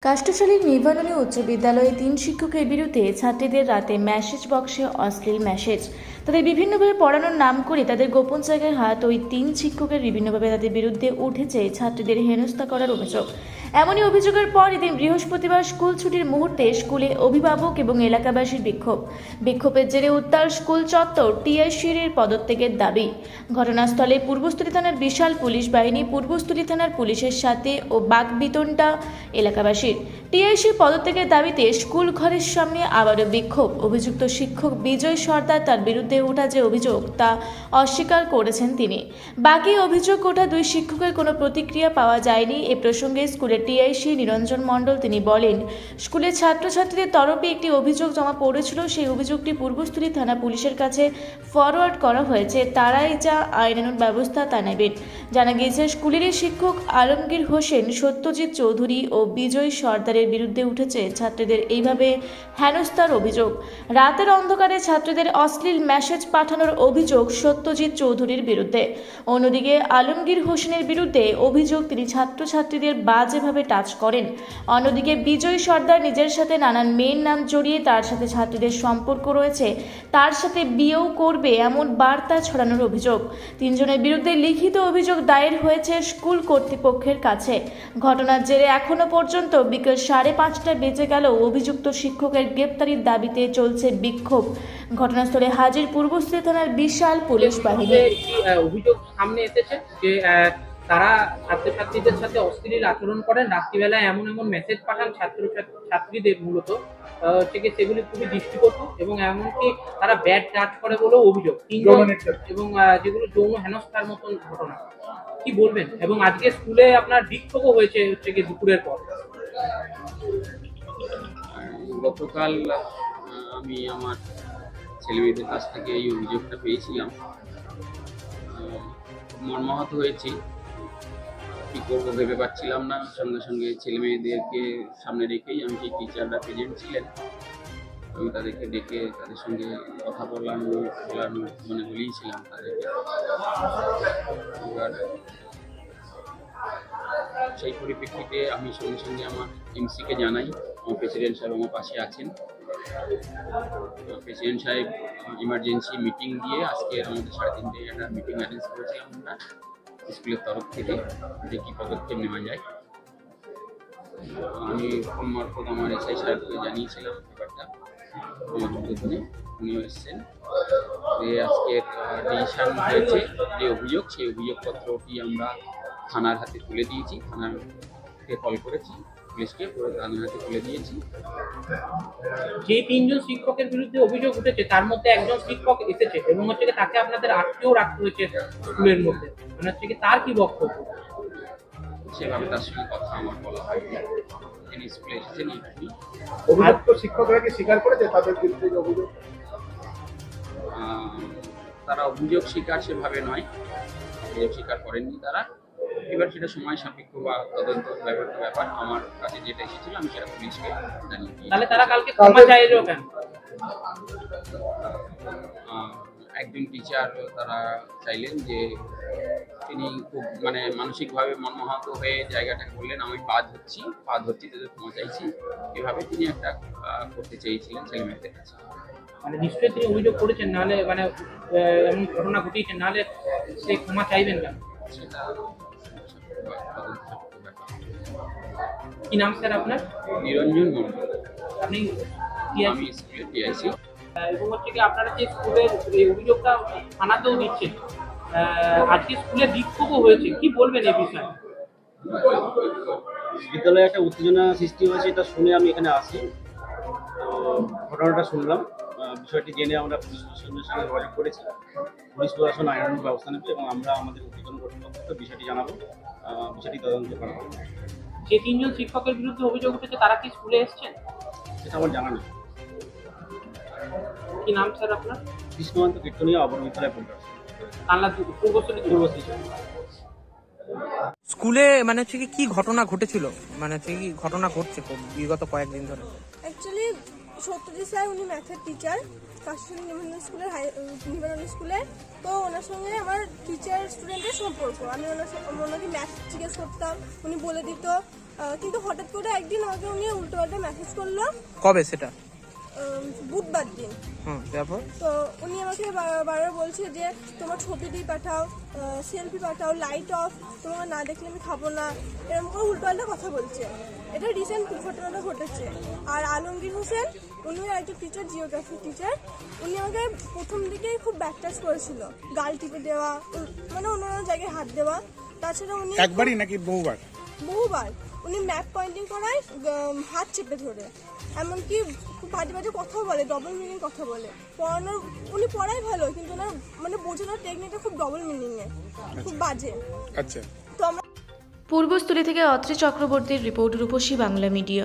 কাষ্ঠশালীর নির্বাণনী উচ্চ বিদ্যালয়ে 3 শিক্ষকের বিরুদ্ধে ছাত্রীদের রাতে মেসেজ বক্সে অশ্লীল মেসেজ, তাদের বিভিন্নভাবে পড়ানোর নাম করে তাদের গোপন জায়গায় হাত ওই 3 শিক্ষকের বিভিন্নভাবে তাদের বিরুদ্ধে উঠেছে ছাত্রীদের হেনস্থা করার অভিযোগ। এমনই অভিযোগের পর এদিন বৃহস্পতিবার স্কুল ছুটির মুহূর্তে স্কুলে অভিভাবক এবং এলাকাবাসীর বিক্ষোভের জেরে উত্তাল স্কুল চত্বর। টিআইসির পদত্যাগের দাবি। ঘটনাস্থলে পূর্বস্থলী থানার বিশাল পুলিশ বাহিনী, পূর্বস্থলী থানার পুলিশের সাথে ও বাগবিতণ্ডা এলাকাবাসীর। টিআইসির পদত্যাগের দাবিতে স্কুল ঘরের সামনে আবারও বিক্ষোভ। অভিযুক্ত শিক্ষক বিজয় সর্দার তার বিরুদ্ধে ওঠা যে অভিযোগ তা অস্বীকার করেছেন তিনি। বাকি অভিযোগ ওঠা 2 শিক্ষকের কোনো প্রতিক্রিয়া পাওয়া যায়নি। এ প্রসঙ্গে স্কুলের টিআইসি নিরঞ্জন মণ্ডল তিনি বলেন, স্কুলের ছাত্রছাত্রীদের তরফে একটি অভিযোগ জমা পড়েছিল। সেই অভিযোগটি পূর্বস্থলী থানা পুলিশের কাছে ফরওয়ার্ড করা হয়েছে। তারাই যা আইনানুগ ব্যবস্থা তা নেবেন। জানা গিয়েছে, স্কুলেরই শিক্ষক আলমগীর হোসেন, সত্যজিৎ চৌধুরী ও বিজয় সর্দারের বিরুদ্ধে উঠেছে ছাত্রীদের এইভাবে হেনস্থার অভিযোগ। রাতের অন্ধকারে ছাত্রীদের অশ্লীল মেসেজ পাঠানোর অভিযোগ সত্যজিৎ চৌধুরীর বিরুদ্ধে। অন্যদিকে আলমগীর হোসেনের বিরুদ্ধে অভিযোগ তিনি ছাত্রছাত্রীদের বাজেভাবে টাচ করেন। অন্যদিকে বিজয় সর্দার নিজের সাথে নানান মেয়ের নাম জড়িয়ে তার সাথে ছাত্রীদের সম্পর্ক রয়েছে, তার সাথে বিয়েও করবে এমন বার্তা ছড়ানোর অভিযোগ। 3 জনের বিরুদ্ধে লিখিত অভিযোগ দায়ের হয়েছে স্কুল কর্তৃপক্ষের কাছে। ঘটনার জেরে এখনো পর্যন্ত বিকেল 5:30 বেজে গেলেও অভিযুক্ত শিক্ষকের গ্রেপ্তারির দাবিতে চলছে বিক্ষোভ। ঘটনাস্থলে হাজির পূর্বস্থলী থানার বিশাল পুলিশ বাহিনী। অভিযোগ সামনে এসেছে যে তারা ছাত্রছাত্রীদের সাথে অশ্লীল আচরণ করেন, রাত্রিবেলায় এমন মেসেজ পাঠান ছাত্রীদের, মূলত থেকে সেগুলি খুবই দৃষ্টিকটু এবং এমনকি তারা ব্যাড টাচ করে বলেও অভিযোগ, এবং যেগুলো যৌন হেনস্থার মতন ঘটনা। কি বলবেন? এবং আজকে স্কুলে আপনার বিক্ষোভও হয়েছে দুপুরের পর। গতকাল আমি আমার ছেলেমেয়েদের কাছ থেকে এই অভিযোগটা পেয়েছিলাম। মর্মাহত হয়েছি, কী করবো ভেবে পাচ্ছিলাম না। সঙ্গে সঙ্গে ছেলেমেয়েদেরকে সামনে রেখেই আমি যে টিচাররা প্রেজেন্ট ছিলেন আমি তাদেরকে ডেকে তাদের সঙ্গে কথা বলিয়েছিলাম তাদেরকে। এবার সেই পরিপ্রেক্ষিতে আমি সঙ্গে সঙ্গে আমার এমসিকে জানাই। আমার প্রেসিডেন্ট সাহেব আমার পাশে আছেন। প্রেসিডেন্ট সাহেব ইমার্জেন্সি মিটিং দিয়ে আজকের আমাদের 3:30 একটা মিটিং অ্যারেঞ্জ করেছিলাম আমরা স্কুলের তরফ থেকে, যে কী পদক্ষেপ নেওয়া যায়। আমি ফোন মারফত আমার এসআই সাহেবকে জানিয়েছিলাম ব্যাপারটা, আমার উদ্বোধনে উনিও এসছেন। আজকের ডিসিশন হয়েছে যে অভিযোগ, সেই অভিযোগপত্রটি আমরা থানার হাতে তুলে দিয়েছি। থানারকে কল করেছি, পুলিশকে থানার হাতে তুলে দিয়েছি। যে 3 জন শিক্ষকের বিরুদ্ধে অভিযোগ উঠেছে তার মধ্যে একজন শিক্ষক এসেছে এবং তাকে আপনাদের আটকেও রাখতে হয়েছে স্কুলের মধ্যে, তার কি বক্তব্য? সেভাবে তার সঙ্গে কথা আমার বলা হয়নি। তিনি স্কুলে এসেছেন। অভিযুক্ত শিক্ষকরা কি স্বীকার করেছে তাদের বিরুদ্ধে অভিযোগ? তারা অভিযোগ স্বীকার সেভাবে নয়, অভিযোগ স্বীকার করেননি তারা। এবার সেটা সময় সাপেক্ষ বা তদন্ত ব্যাপার। আমার কাছে যেটা এসেছিল আমি সেটা পুলিশকে জানিয়ে দিই। তাহলে তারা কালকে ক্ষমা চাইলো কেন? একজন টিচার তারা চাইলেন যে তিনি খুব মানসিকভাবে মর্মাহত হয়ে জায়গাটাকে বললেন, আমি পা ধরছি তাদের ক্ষমা চাইছি। এভাবে তিনি একটা করতে চেয়েছিলেন ছেলেমেয়েদের কাছে। নিশ্চয়ই তিনি অভিযোগ করেছেন, নাহলে এমন ঘটনা ঘটিয়েছেন, নাহলে সে ক্ষমা চাইবেন কেন? সেটা কি নাম স্যার আপনার? নিরঞ্জন মণ্ডল। আপনি আমি স্কুলের টিআইসি। এবং আপনারা যে স্কুলের এই অভিযোগটা থানাতেও দিচ্ছেন, আজকে স্কুলে বিক্ষোভও হয়েছে, কি বলবেন এই বিষয়ে? বিদ্যালয়ে একটা উত্তেজনা সৃষ্টি হয়েছে, এটা শুনে আমি এখানে আসি। ঘটনাটা শুনলাম, বিষয়টি জেনে আমরা পুলিশ প্রশাসনের সঙ্গে যোগাযোগ করেছি। পুলিশ প্রশাসন আইনানুগ ব্যবস্থা নেবে এবং আমরা আমাদের উত্তেজন কর্তৃপক্ষকে বিষয়টি জানাবো, বিষয়টি তদন্ত করা হবে। যে 3 জন শিক্ষকের বিরুদ্ধে অভিযোগ উঠেছে তারা কি স্কুলে এসেছেন? সেটা আমার জানা নেই। কি নাম স্যার আপনার? কৃষ্ণকান্ত কীর্তনীয় অবর বিদ্যালয় পরিবার, কানলা পূর্বস্থলী। স্কুলে কি ঘটনা ঘটেছিল, কি ঘটনা ঘটছে বিগত কয়েকদিন ধরে? অ্যাকচুয়ালি সত্যজিৎ স্যার, উনি ম্যাথের টিচার কাশফুল নিবারণী স্কুলে। তো ওনার সঙ্গে আমার টিচার স্টুডেন্টের সম্পর্ক, আমি ওনাকে ম্যাথ জিজ্ঞেস করতাম, উনি বলে দিত। কিন্তু হঠাৎ করে একদিন আমাকে উনি উল্টোপাল্টা মেসেজ করলো, কবে সেটা? বুধবার দিন। তারপর তো উনি আমাকে বারবার বলছে যে তোমার ছবি দিয়ে পাঠাও, সেলফি পাঠাও, লাইট অফ, তোমাকে না দেখলে আমি খাবো না, এরকম করে উল্টোপাল্টা কথা বলছে। এটা রিসেন্ট ঘটনাটা ঘটেছে। আর আলমগীর হোসেন, উনি একটা টিচার, জিওগ্রাফি টিচার, উনি আমাকে প্রথম দিকেই খুব ব্যাকটাচ করেছিল, গাল টিপে দেওয়া, মানে অন্যান্য জায়গায় হাত দেওয়া। তাছাড়া উনি একবারই নাকি বহুবার? বহুবার উনি ম্যাপ পয়েন্টিং করায়, হাত চেপে ধরে, এমনকি খুব বাজে বাজে কথাও বলে, ডবল মিনিং কথা বলে। পড়ানোর উনি পড়াই ভালো, কিন্তু ওনার মানে বোঝানোর টেকনিকটা খুব ডবল মিনিংয়ে, খুব বাজে। আচ্ছা। তো আমরা পূর্বস্থলী থেকে অত্রি চক্রবর্তীর রিপোর্ট, রূপসী বাংলা মিডিয়া।